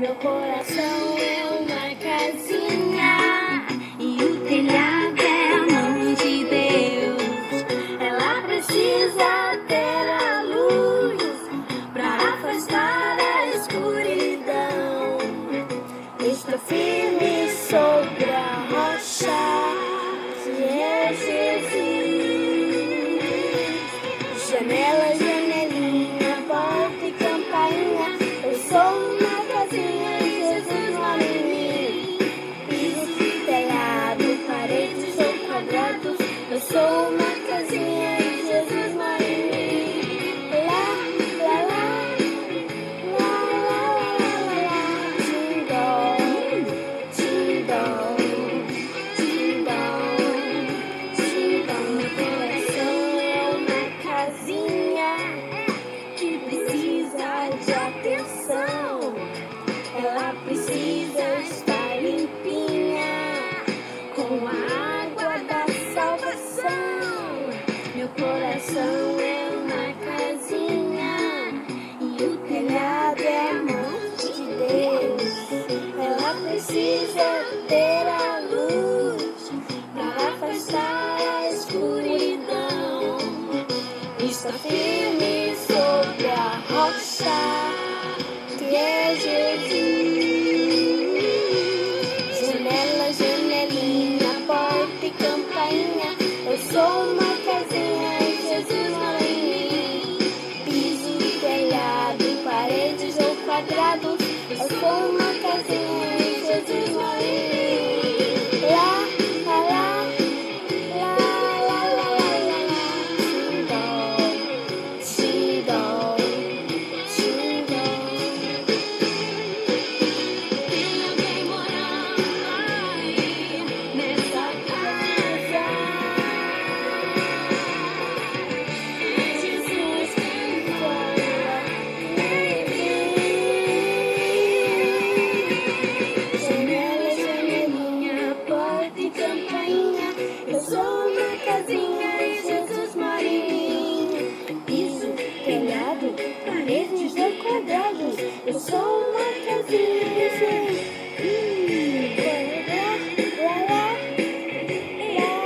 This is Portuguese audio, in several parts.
Meu coração é uma casinha e o telhado é a mão de Deus. Ela precisa ter a luz para afastar a escuridão. Estou firme sobre a rocha que é Jesus. Janela, janelinha, porta e campainha. Eu sou uma casinha e Jesus mora em mim. Piso, telhado, paredes ou quadrados. Eu sou uma casinha e Jesus mora em mim. Lá, lá, lá, lá, lá, lá, lá, lá. Tindom, tindom, tindom, tindom. Meu coração é uma casinha que precisa de atenção. Ela precisa estar limpinha com a água da salvação. Meu coração é uma casinha e o telhado é a mão de Deus. Ela precisa ter a luz para afastar a escuridão. Está firme sobre a rocha que é Jesus. Janela, janelinha, porta e campainha. Eu sou uma casinha e Jesus mora em mim. Piso, telhado, paredes ou quadrados. Eu sou uma casinha e Jesus mora em mim. Lá, lá, lá, lá, lá, lá, lá, lá, lá. Tindom, tindom. Tem alguém morando aí nessa casa. É Jesus quem fala em mim. Janela, janelinha, porta e campainha. Eu sou uma casinha e Jesus mora em mim. Piso, telhado, paredes ou quadrados. Eu sou uma casinha e Jesus. Lá, lá, lá,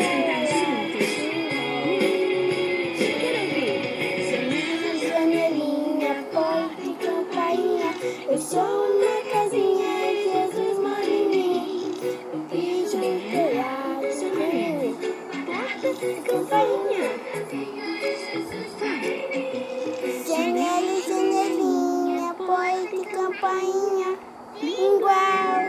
lá, lá, Janela, janelinha, porta e campainha. Eu sou uma casinha e Jesus mora em mim. Piso, telhado, porta e campainha. Janela, janelinha, porta e campainha. Igual.